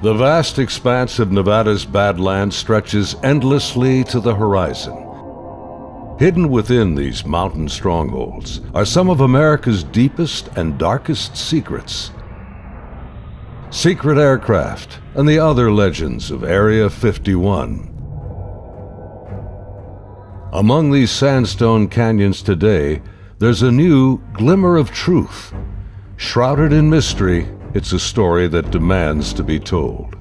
The vast expanse of Nevada's Badlands stretches endlessly to the horizon. Hidden within these mountain strongholds are some of America's deepest and darkest secrets. Secret aircraft and the other legends of Area 51. Among these sandstone canyons today, there's a new glimmer of truth. Shrouded in mystery, it's a story that demands to be told.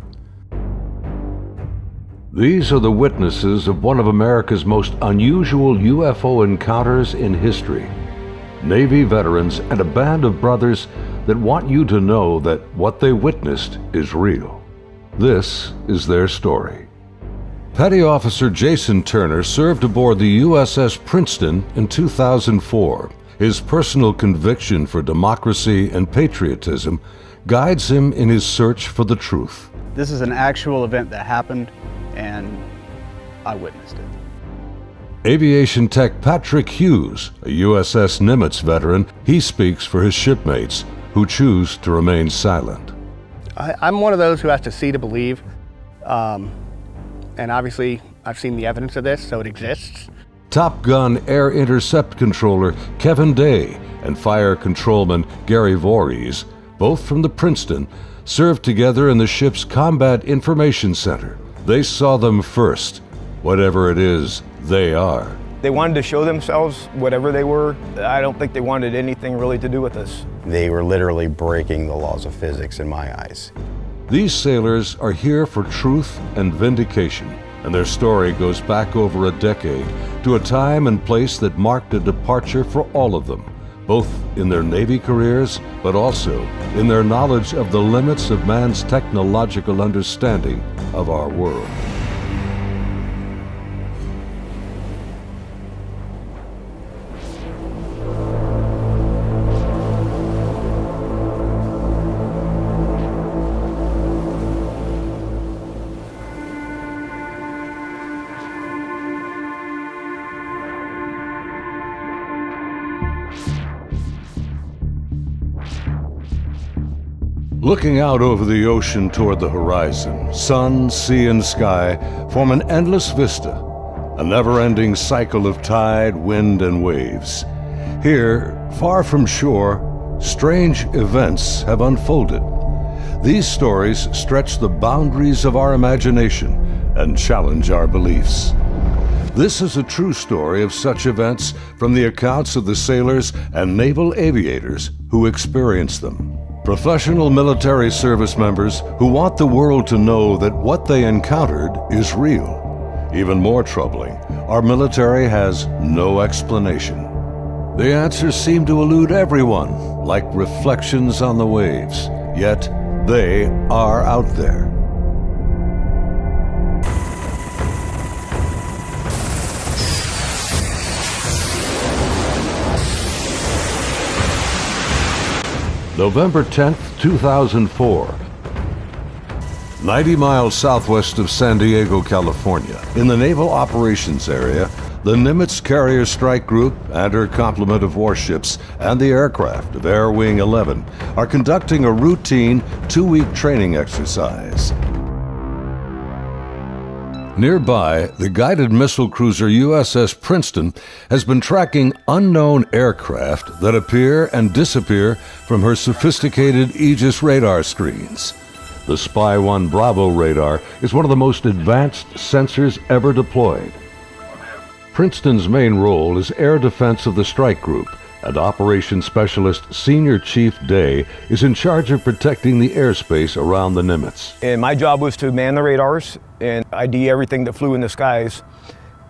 These are the witnesses of one of America's most unusual UFO encounters in history. Navy veterans and a band of brothers that want you to know that what they witnessed is real. This is their story. Petty Officer Jason Turner served aboard the USS Princeton in 2004. His personal conviction for democracy and patriotism guides him in his search for the truth. This is an actual event that happened, and I witnessed it. Aviation tech Patrick Hughes, a USS Nimitz veteran, he speaks for his shipmates who choose to remain silent. I'm one of those who has to see to believe, and obviously I've seen the evidence of this, so it exists. Top Gun Air Intercept Controller Kevin Day and Fire Controlman Gary Voorhees, both from the Princeton, served together in the ship's Combat Information Center. They saw them first, whatever it is they are. They wanted to show themselves, whatever they were. I don't think they wanted anything really to do with us. They were literally breaking the laws of physics in my eyes. These sailors are here for truth and vindication, and their story goes back over a decade to a time and place that marked a departure for all of them, both in their Navy careers, but also in their knowledge of the limits of man's technological understanding of our world. Looking out over the ocean toward the horizon, sun, sea, and sky form an endless vista, a never-ending cycle of tide, wind, and waves. Here, far from shore, strange events have unfolded. These stories stretch the boundaries of our imagination and challenge our beliefs. This is a true story of such events from the accounts of the sailors and naval aviators who experienced them. Professional military service members who want the world to know that what they encountered is real. Even more troubling, our military has no explanation. The answers seem to elude everyone, like reflections on the waves, yet they are out there. November 10th, 2004. 90 miles southwest of San Diego, California, in the Naval Operations Area, the Nimitz Carrier Strike Group and her complement of warships and the aircraft of Air Wing 11 are conducting a routine 2-week training exercise. Nearby, the guided missile cruiser USS Princeton has been tracking unknown aircraft that appear and disappear from her sophisticated Aegis radar screens. The Spy 1 Bravo radar is one of the most advanced sensors ever deployed. Princeton's main role is air defense of the strike group, and Operations Specialist Senior Chief Day is in charge of protecting the airspace around the Nimitz. And my job was to man the radars and ID everything that flew in the skies.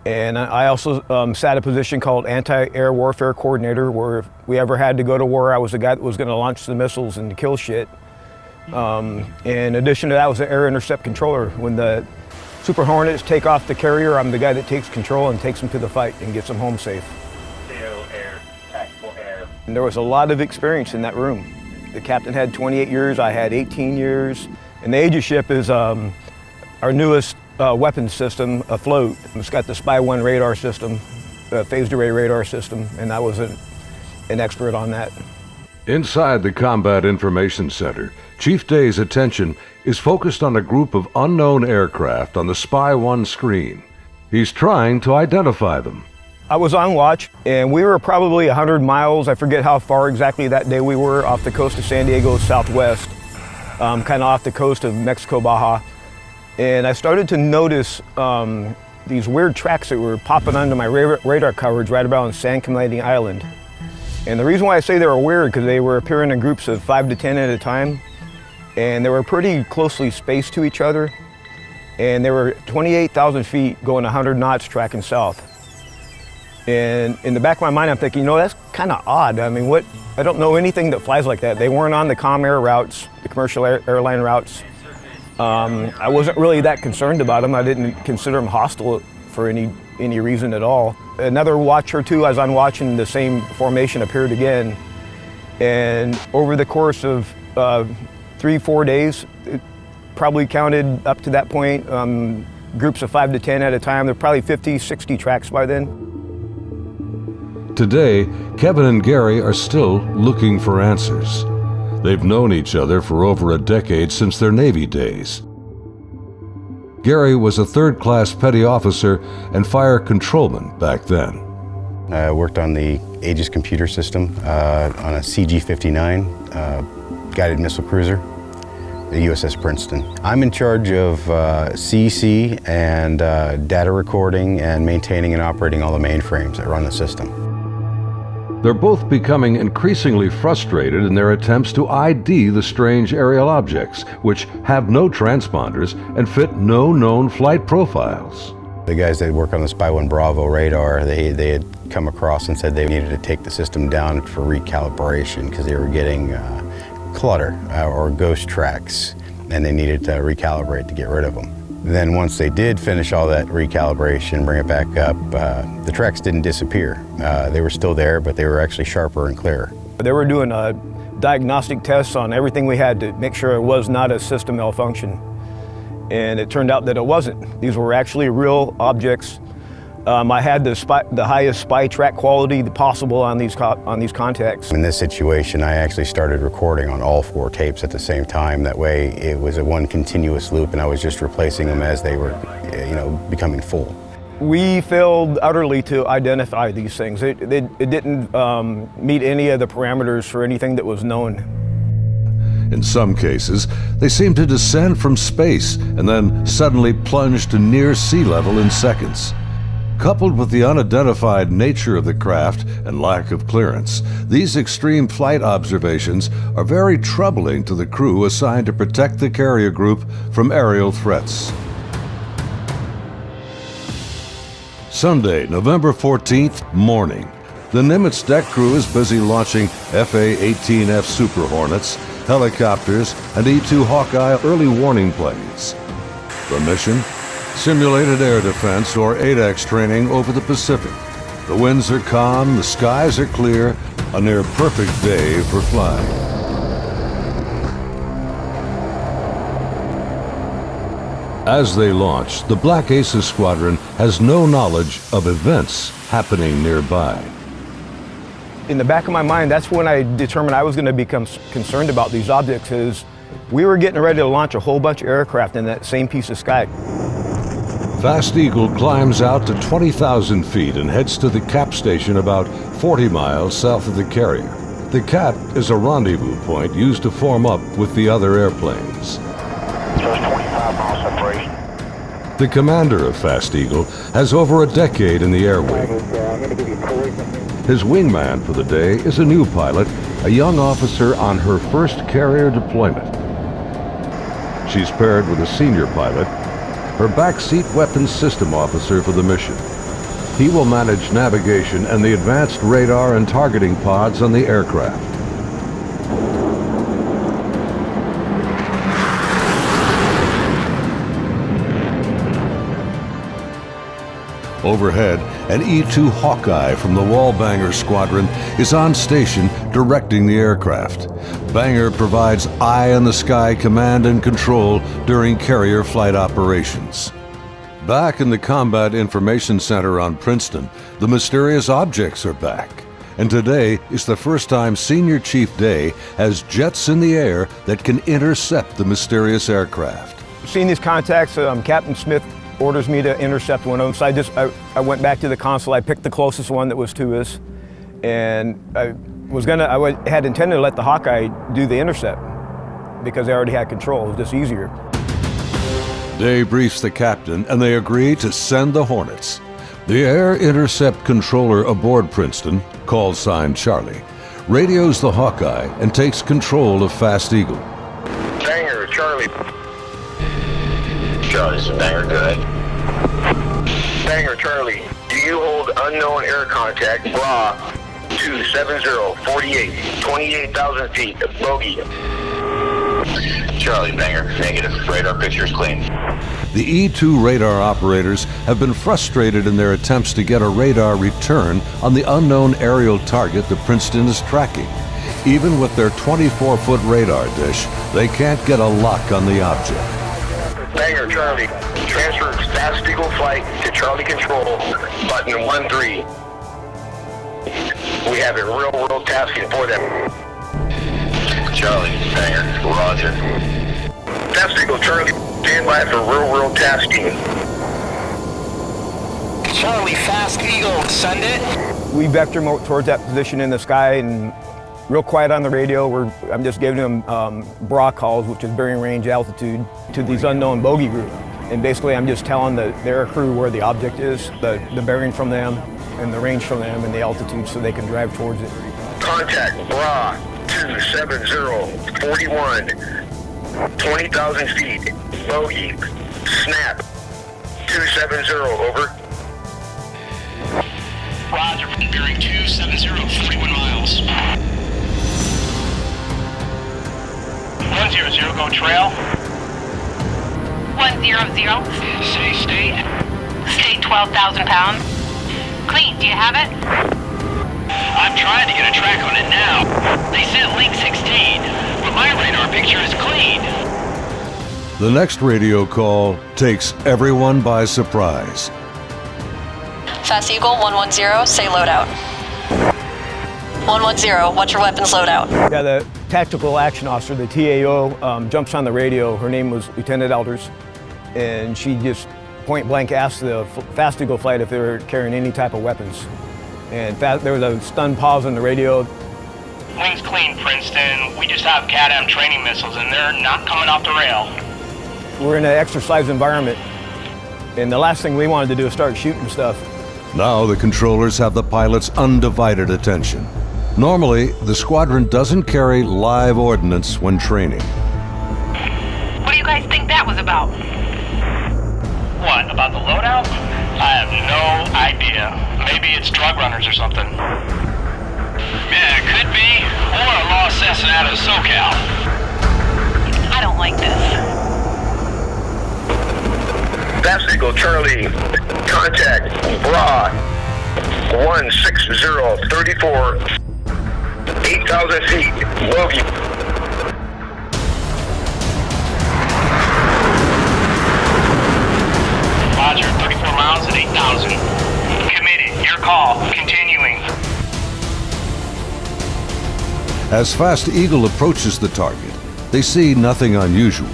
And I also sat a position called Anti-Air Warfare Coordinator, where if we ever had to go to war, I was the guy that was going to launch the missiles and kill shit. In addition to that, I was the Air Intercept Controller. When the Super Hornets take off the carrier, I'm the guy that takes control and takes them to the fight and gets them home safe. And there was a lot of experience in that room. The captain had 28 years, I had 18 years. And the Aegis ship is our newest weapons system afloat. It's got the Spy 1 radar system, phased array radar system, and I was an expert on that. Inside the Combat Information Center, Chief Day's attention is focused on a group of unknown aircraft on the Spy 1 screen. He's trying to identify them. I was on watch, and we were probably 100 miles, I forget how far exactly that day we were, off the coast of San Diego southwest, kind of off the coast of Mexico, Baja. And I started to notice these weird tracks that were popping onto my radar coverage right about San Clemente Island. And the reason why I say they were weird, because they were appearing in groups of 5 to 10 at a time, and they were pretty closely spaced to each other, and they were 28,000 feet going 100 knots tracking south. And in the back of my mind, I'm thinking, you know, that's kind of odd. I mean, I don't know anything that flies like that. They weren't on the comm air routes, the commercial airline routes. I wasn't really that concerned about them. I didn't consider them hostile for any reason at all. Another watch or two, as I'm watching, the same formation appeared again. And over the course of 3-4 days, it probably counted up to that point, groups of 5 to 10 at a time. There were probably 50, 60 tracks by then. Today, Kevin and Gary are still looking for answers. They've known each other for over a decade since their Navy days. Gary was a third-class petty officer and fire controlman back then. I worked on the Aegis computer system on a CG-59 guided missile cruiser, the USS Princeton. I'm in charge of CEC and data recording and maintaining and operating all the mainframes that run the system. They're both becoming increasingly frustrated in their attempts to ID the strange aerial objects, which have no transponders and fit no known flight profiles. The guys that work on the Spy 1 Bravo radar, they had come across and said they needed to take the system down for recalibration because they were getting clutter or ghost tracks, and they needed to recalibrate to get rid of them. Then once they did finish all that recalibration, bring it back up, the tracks didn't disappear. They were still there, but they were actually sharper and clearer. They were doing diagnostic tests on everything we had to make sure it was not a system malfunction. And it turned out that it wasn't. These were actually real objects. I had the highest spy track quality possible on these contacts. In this situation, I actually started recording on all 4 tapes at the same time. That way, it was a one continuous loop, and I was just replacing them as they were, becoming full. We failed utterly to identify these things. It didn't meet any of the parameters for anything that was known. In some cases, they seem to descend from space and then suddenly plunge to near sea level in seconds. Coupled with the unidentified nature of the craft and lack of clearance, these extreme flight observations are very troubling to the crew assigned to protect the carrier group from aerial threats. Sunday, November 14th, morning. The Nimitz deck crew is busy launching FA-18F Super Hornets, helicopters, and E-2 Hawkeye early warning planes. The mission? Simulated air defense, or ADEX training over the Pacific. The winds are calm, the skies are clear, a near perfect day for flying. As they launch, the Black Aces squadron has no knowledge of events happening nearby. In the back of my mind, that's when I determined I was going to become concerned about these objects, is we were getting ready to launch a whole bunch of aircraft in that same piece of sky. Fast Eagle climbs out to 20,000 feet and heads to the cap station about 40 miles south of the carrier. The cap is a rendezvous point used to form up with the other airplanes. Just 25 miles separation. The commander of Fast Eagle has over a decade in the air wing. His wingman for the day is a new pilot, a young officer on her first carrier deployment. She's paired with a senior pilot, her backseat weapons system officer for the mission. He will manage navigation and the advanced radar and targeting pods on the aircraft. Overhead, an E-2 Hawkeye from the Wallbanger Squadron is on station directing the aircraft. Banger provides eye-in-the-sky command and control during carrier flight operations. Back in the Combat Information Center on Princeton, the mysterious objects are back. And today is the first time Senior Chief Day has jets in the air that can intercept the mysterious aircraft. Seeing these contacts, Captain Smith orders me to intercept one of them. So I went back to the console. I picked the closest one that was to us, and I had intended to let the Hawkeye do the intercept because they already had control. It was just easier. Day briefs the captain, and they agree to send the Hornets. The air intercept controller aboard Princeton, call sign Charlie, radios the Hawkeye and takes control of Fast Eagle. Banger, Charlie. Charlie, this is Banger, good. Banger, Charlie. Do you hold unknown air contact, bra, 27048, 28,000 feet, bogey. Charlie, Banger, negative. Radar picture is clean. The E-2 radar operators have been frustrated in their attempts to get a radar return on the unknown aerial target that Princeton is tracking. Even with their 24-foot radar dish, they can't get a lock on the object. Banger, Charlie. Transfer Fast Eagle flight to Charlie Control, button 13. We have a real-world tasking for them. Charlie, Banger, roger. Fast Eagle, Charlie, stand by for real-world tasking. Charlie, Fast Eagle, send it. We vector towards that position in the sky, and real quiet on the radio. I'm just giving them bra calls, which is bearing range altitude, to these unknown bogey group. And basically I'm just telling their crew where the object is, the bearing from them, and the range from them, and the altitude so they can drive towards it. Contact bra 27041, 20,000 feet, bogey, snap, 270, over. Roger, bearing 270, 41 miles. 100, go trail. 100. Say state. State 12,000 pounds. Clean, do you have it? I'm trying to get a track on it now. They sent link 16, but my radar picture is clean. The next radio call takes everyone by surprise. Fast Eagle 110, say loadout. 110, what's your weapons loadout? Yeah, the tactical action officer, the TAO, jumps on the radio. Her name was Lieutenant Elders, and she just point blank asked the Fast Eagle flight if they were carrying any type of weapons. And there was a stunned pause on the radio. Wings clean, Princeton. We just have CADAM training missiles, and they're not coming off the rail. We're in an exercise environment, and the last thing we wanted to do is start shooting stuff. Now the controllers have the pilot's undivided attention. Normally, the squadron doesn't carry live ordnance when training. What do you guys think that was about? What, about the loadout? I have no idea. Maybe it's drug runners or something. Yeah, it could be. Or a lost Cessna out of SoCal. I don't like this. Fast Eagle, Charlie, contact bra 16034, 8,000 feet, bogey. Roger, 34 miles at 8,000. Committed, your call, continuing. As Fast Eagle approaches the target, they see nothing unusual.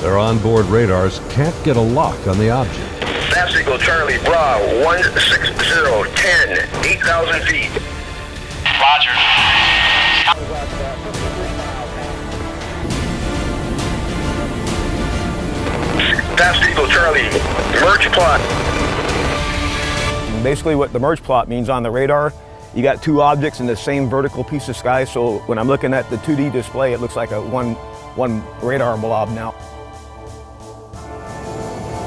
Their onboard radars can't get a lock on the object. Fast Eagle, Charlie, bra 16010, 8,000 feet. Roger. Fast Eagle, Charlie, merge plot. Basically what the merge plot means on the radar, you got two objects in the same vertical piece of sky, so when I'm looking at the 2D display, it looks like a one radar blob now.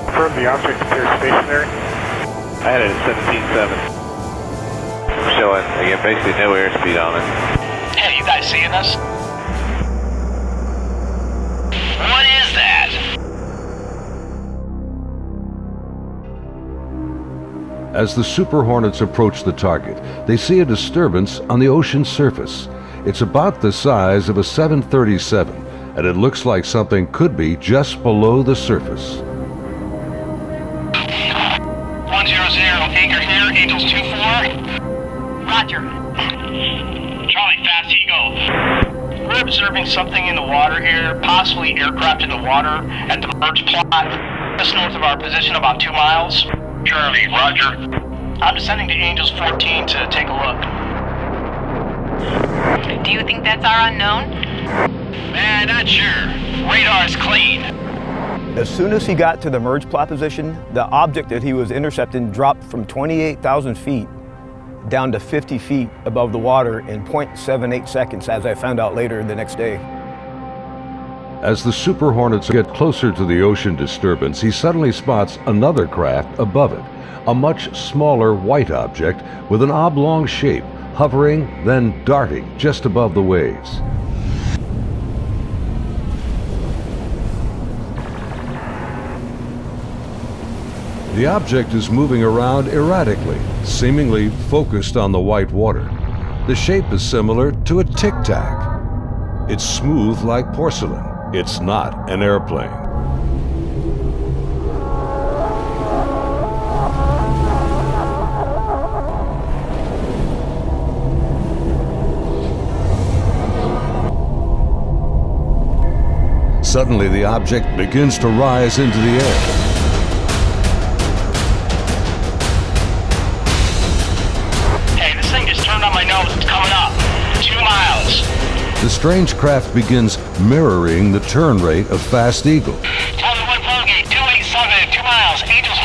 Confirm the object appears stationary. I had it at 17.7. Showing, again, basically no airspeed on it. Hey, you guys seeing us? What is that? As the Super Hornets approach the target, they see a disturbance on the ocean surface. It's about the size of a 737, and it looks like something could be just below the surface. 100, anchor here, Angels 24. Roger. observing something in the water here, possibly aircraft in the water at the merge plot, just north of our position, about 2 miles. Charlie, roger. I'm descending to Angels 14 to take a look. Do you think that's our unknown? Man, not sure. Radar's clean. As soon as he got to the merge plot position, the object that he was intercepting dropped from 28,000 feet down to 50 feet above the water in 0.78 seconds, as I found out later the next day. As the Super Hornets get closer to the ocean disturbance, he suddenly spots another craft above it, a much smaller white object with an oblong shape, hovering, then darting just above the waves. The object is moving around erratically, seemingly focused on the white water. The shape is similar to a tic-tac. It's smooth like porcelain. It's not an airplane. Suddenly, the object begins to rise into the air. It's coming up. 2 miles. The strange craft begins mirroring the turn rate of Fast Eagle. Tell me one Gate, 287, 2 miles, Angels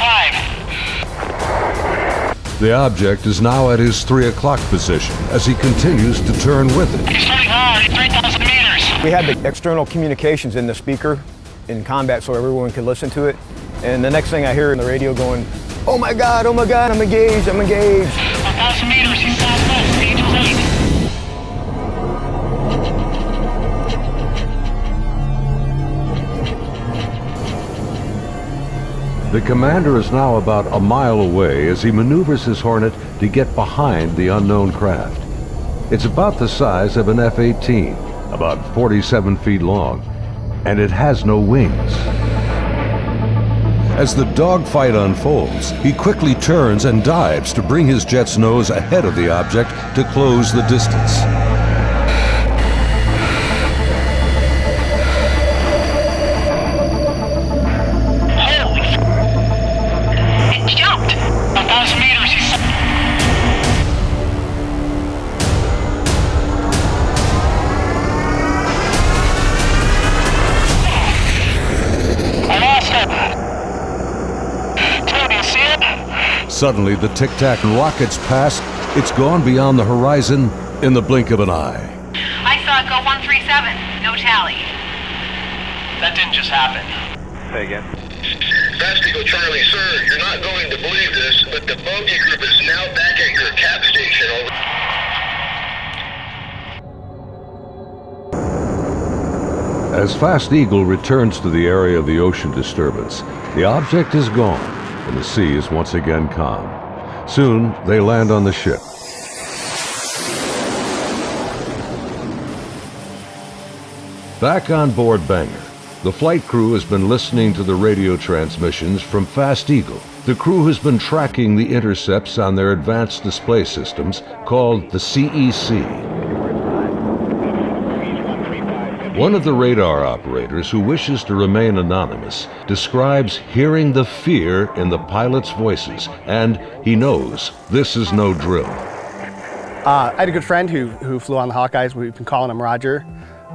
5. The object is now at his 3 o'clock position as he continues to turn with it. He's turning hard, 3,000 meters. We had the external communications in the speaker in combat so everyone could listen to it. And the next thing I hear in the radio going, oh my God, I'm engaged, I'm engaged. 1,000 meters, he's southwest, Angels 8. The commander is now about a mile away as he maneuvers his Hornet to get behind the unknown craft. It's about the size of an F-18, about 47 feet long, and it has no wings. As the dogfight unfolds, he quickly turns and dives to bring his jet's nose ahead of the object to close the distance. Holy f***! It jumped! 1,000 meters, he's... I lost it! Suddenly, the tic-tac rockets past. It's gone beyond the horizon in the blink of an eye. I saw it go 137. No tally. That didn't just happen. Say again. Fast Eagle Charlie, sir, you're not going to believe this, but the bogey group is now back at your cap station. As Fast Eagle returns to the area of the ocean disturbance, the object is gone, and the sea is once again calm. Soon, they land on the ship. Back on board Banger, the flight crew has been listening to the radio transmissions from Fast Eagle. The crew has been tracking the intercepts on their advanced display systems called the CEC. One of the radar operators, who wishes to remain anonymous, describes hearing the fear in the pilots' voices, and he knows this is no drill. I had a good friend who flew on the Hawkeyes. We've been calling him Roger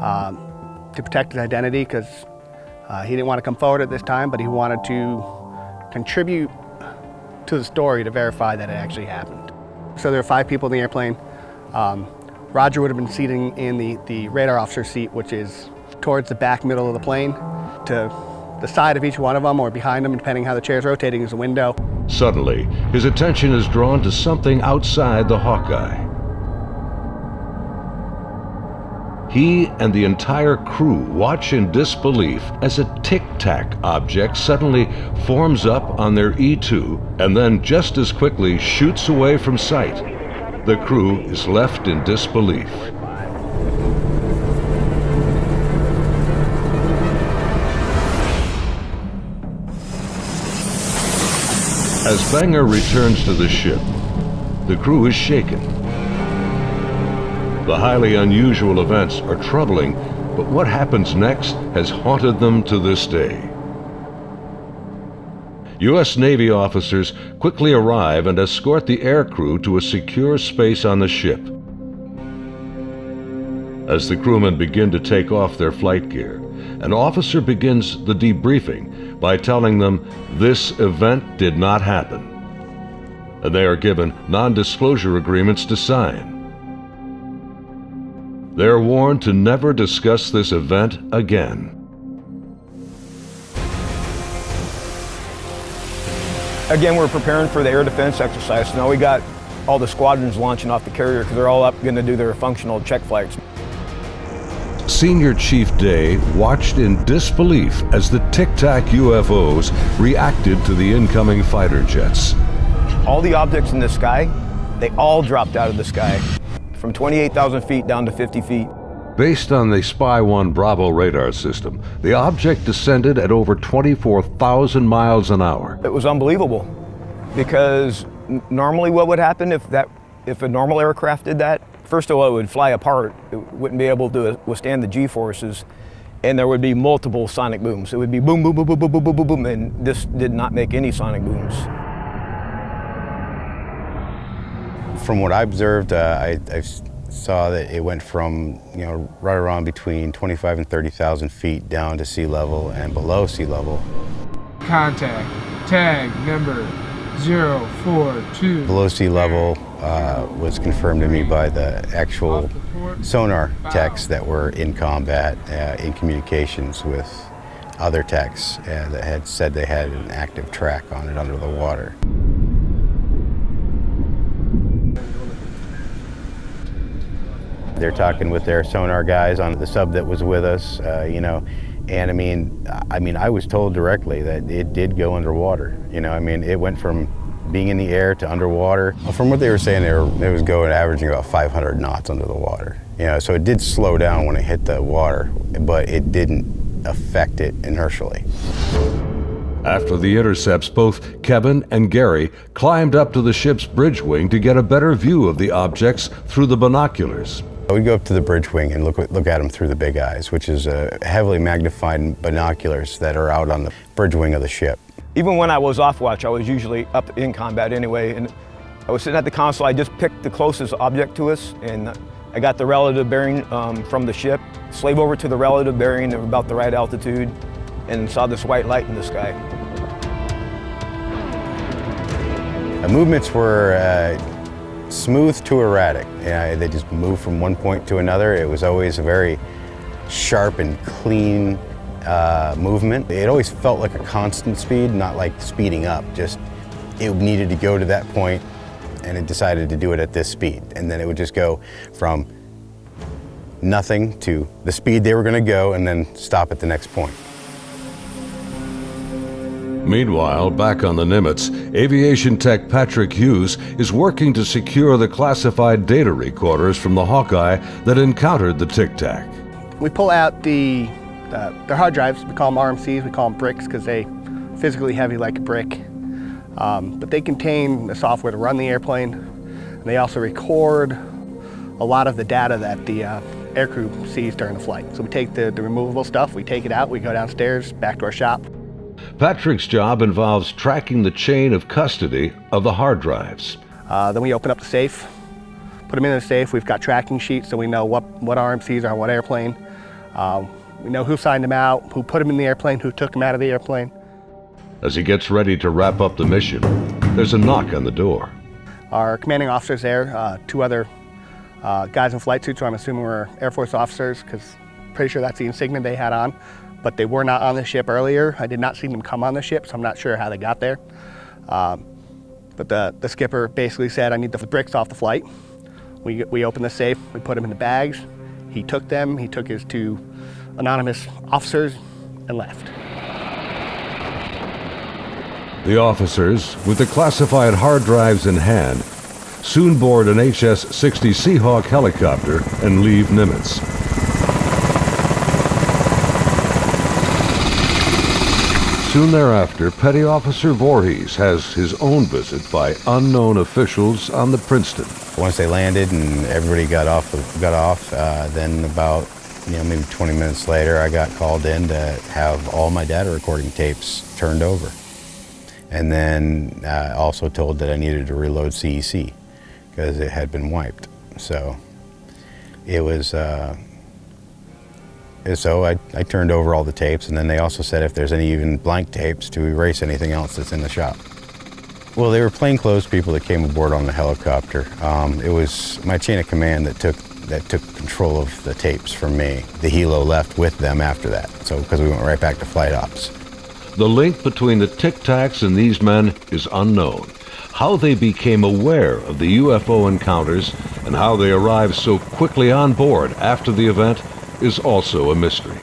to protect his identity because he didn't want to come forward at this time, but he wanted to contribute to the story to verify that it actually happened. So there were 5 people in the airplane. Roger would have been sitting in the radar officer seat, which is towards the back middle of the plane. To the side of each one of them or behind them, depending how the chair's rotating, is a window. Suddenly, his attention is drawn to something outside the Hawkeye. He and the entire crew watch in disbelief as a tic-tac object suddenly forms up on their E2 and then just as quickly shoots away from sight. The crew is left in disbelief. As Banger returns to the ship, the crew is shaken. The highly unusual events are troubling, but what happens next has haunted them to this day. U.S. Navy officers quickly arrive and escort the aircrew to a secure space on the ship. As the crewmen begin to take off their flight gear, an officer begins the debriefing by telling them this event did not happen, and they are given non-disclosure agreements to sign. They're warned to never discuss this event again. Again, we're preparing for the air defense exercise. So now we got all the squadrons launching off the carrier because they're all up going to do their functional check flights. Senior Chief Day watched in disbelief as the Tic Tac UFOs reacted to the incoming fighter jets. All the objects in the sky, they all dropped out of the sky. From 28,000 feet down to 50 feet. Based on the Spy 1 Bravo radar system, the object descended at over 24,000 miles an hour. It was unbelievable because normally what would happen if a normal aircraft did that? First of all, it would fly apart. It wouldn't be able to withstand the G-forces, and there would be multiple sonic booms. It would be boom, boom, boom, boom, boom, boom, boom, boom, boom, and this did not make any sonic booms. From what I observed, I saw that it went from, right around between 25 and 30,000 feet down to sea level and below sea level. Contact, tag number 042. Below sea level was confirmed to me by the actual sonar techs that were in combat, in communications with other techs that had said they had an active track on it under the water. They're talking with their sonar guys on the sub that was with us, and I was told directly that it did go underwater. It went from being in the air to underwater. From what they were saying, it was going averaging about 500 knots under the water. So it did slow down when it hit the water, but it didn't affect it inertially. After the intercepts, both Kevin and Gary climbed up to the ship's bridge wing to get a better view of the objects through the binoculars. We'd go up to the bridge wing and look at them through the big eyes, which is heavily magnified binoculars that are out on the bridge wing of the ship. Even when I was off watch, I was usually up in combat anyway, and I was sitting at the console. I just picked the closest object to us, and I got the relative bearing from the ship, slave over to the relative bearing at about the right altitude, and saw this white light in the sky. The movements were smooth to erratic. They just moved from one point to another. It was always a very sharp and clean movement. It always felt like a constant speed, not like speeding up. Just it needed to go to that point, and it decided to do it at this speed. And then it would just go from nothing to the speed they were going to go, and then stop at the next point. Meanwhile, back on the Nimitz, aviation tech Patrick Hughes is working to secure the classified data recorders from the Hawkeye that encountered the Tic Tac. We pull out their hard drives. We call them RMCs. We call them bricks because they physically heavy like a brick. But they contain the software to run the airplane. And they also record a lot of the data that the aircrew sees during the flight. So we take the removable stuff, we take it out, we go downstairs, back to our shop. Patrick's job involves tracking the chain of custody of the hard drives. Then we open up the safe, put them in the safe. We've got tracking sheets so we know what RMCs are on what airplane. We know who signed them out, who put them in the airplane, who took them out of the airplane. As he gets ready to wrap up the mission, there's a knock on the door. Our commanding officer's there, two other guys in flight suits who I'm assuming were Air Force officers, because I'm pretty sure that's the insignia they had on. But they were not on the ship earlier. I did not see them come on the ship, so I'm not sure how they got there. But the skipper basically said, I need the bricks off the flight. We opened the safe, we put them in the bags. He took them, he took his two anonymous officers and left. The officers, with the classified hard drives in hand, soon board an HS-60 Seahawk helicopter and leave Nimitz. Soon thereafter, Petty Officer Voorhees has his own visit by unknown officials on the Princeton. Once they landed and everybody got off, then about maybe 20 minutes later, I got called in to have all my data recording tapes turned over. And then also told that I needed to reload CEC because it had been wiped. So it was, so I turned over all the tapes, and then they also said if there's any even blank tapes to erase anything else that's in the shop. Well, they were plainclothes people that came aboard on the helicopter. It was my chain of command that took control of the tapes from me. The helo left with them after that, so because we went right back to flight ops. The link between the Tic Tacs and these men is unknown. How they became aware of the UFO encounters and how they arrived so quickly on board after the event is also a mystery.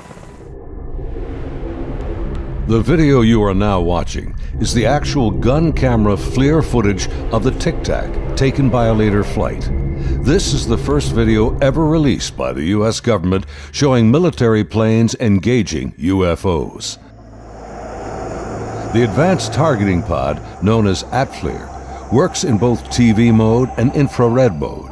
The video you are now watching is the actual gun camera FLIR footage of the Tic Tac taken by a later flight. This is the first video ever released by the U.S. government showing military planes engaging UFOs. The advanced targeting pod, known as ATFLIR, works in both TV mode and infrared mode.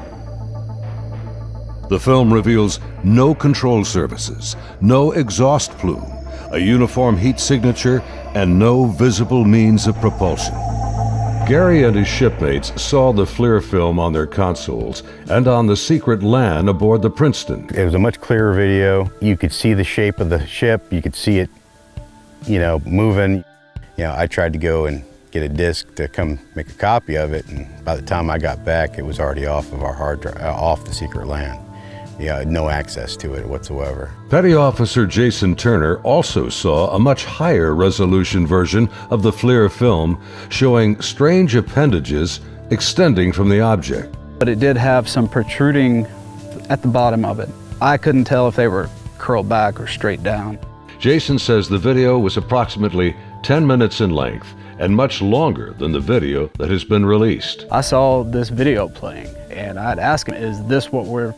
The film reveals no control surfaces, no exhaust plume, a uniform heat signature, and no visible means of propulsion. Gary and his shipmates saw the FLIR film on their consoles and on the secret LAN aboard the Princeton. It was a much clearer video. You could see the shape of the ship. You could see it, moving. I tried to go and get a disc to come make a copy of it, and by the time I got back, it was already off of our hard drive, off the secret LAN. No access to it whatsoever. Petty Officer Jason Turner also saw a much higher resolution version of the FLIR film showing strange appendages extending from the object. But it did have some protruding at the bottom of it. I couldn't tell if they were curled back or straight down. Jason says the video was approximately 10 minutes in length and much longer than the video that has been released. I saw this video playing and I'd ask him, is this what we're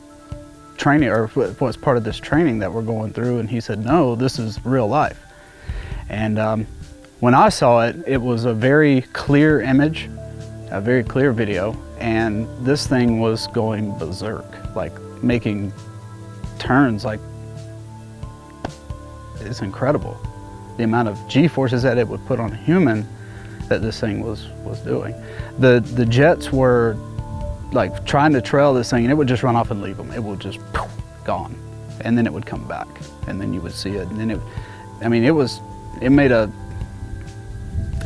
training, or what's part of this training that we're going through? And he said, no, this is real life. And when I saw it, it was a very clear image, a very clear video, and this thing was going berserk, like making turns, like, it's incredible. The amount of G-forces that it would put on a human that this thing was doing. The jets were like trying to trail this thing, and it would just run off and leave them. It would just poof, gone, and then it would come back, and then you would see it, and then it made a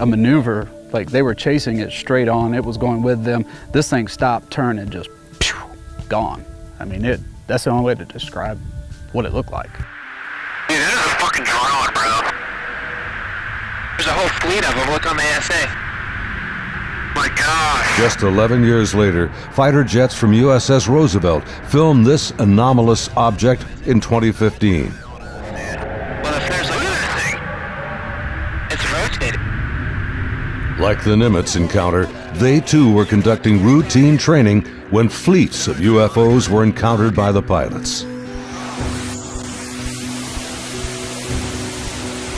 maneuver, like they were chasing it straight on. It was going with them. This thing stopped, turned, and just phew, gone. That's the only way to describe what it looked like. Dude, this is a fucking drone, bro. There's a whole fleet of them. Look on the ASA. My gosh. Just 11 years later, fighter jets from USS Roosevelt filmed this anomalous object in 2015. Well, if there's a look at this thing, it's rotating. Like the Nimitz encounter, they too were conducting routine training when fleets of UFOs were encountered by the pilots.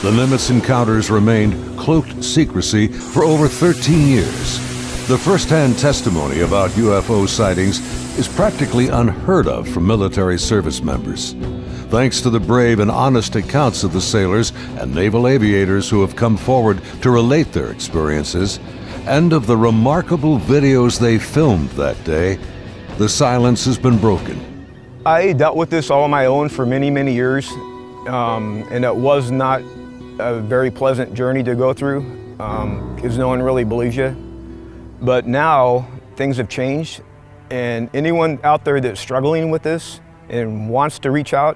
The Nimitz Encounters remained cloaked secrecy for over 13 years. The first-hand testimony about UFO sightings is practically unheard of from military service members. Thanks to the brave and honest accounts of the sailors and naval aviators who have come forward to relate their experiences, and of the remarkable videos they filmed that day, the silence has been broken. I dealt with this all on my own for many, many years, and it was not a very pleasant journey to go through, because no one really believes you. But now things have changed, and anyone out there that's struggling with this and wants to reach out,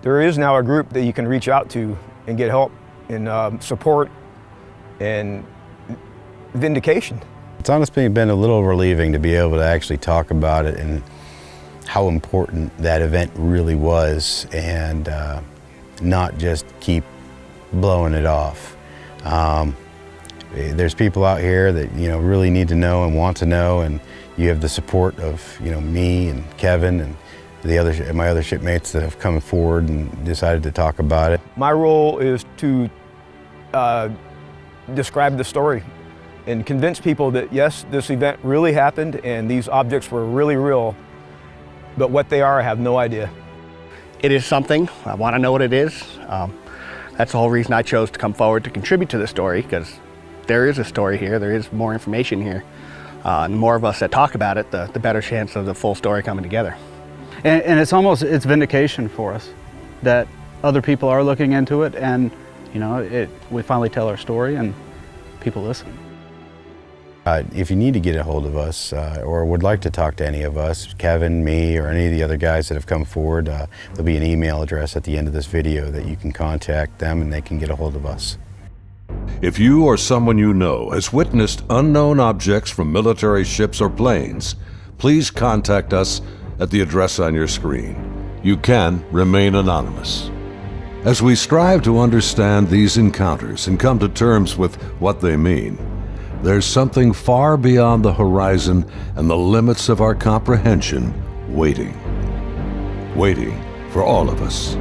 there is now a group that you can reach out to and get help and support and vindication. It's honestly been a little relieving to be able to actually talk about it and how important that event really was, and not just keep blowing it off. There's people out here that really need to know and want to know, and you have the support of me and Kevin and my other shipmates that have come forward and decided to talk about it. My role is to describe the story and convince people that yes, this event really happened and these objects were really real, but what they are, I have no idea. It is something. I want to know what it is. That's the whole reason I chose to come forward to contribute to the story, because there is a story here, there is more information here. And the more of us that talk about it, the better chance of the full story coming together. And it's vindication for us that other people are looking into it, and you know, we finally tell our story and people listen. If you need to get a hold of us or would like to talk to any of us, Kevin, me, or any of the other guys that have come forward, there'll be an email address at the end of this video that you can contact them and they can get a hold of us. If you or someone you know has witnessed unknown objects from military ships or planes, please contact us at the address on your screen. You can remain anonymous. As we strive to understand these encounters and come to terms with what they mean, there's something far beyond the horizon and the limits of our comprehension waiting for all of us.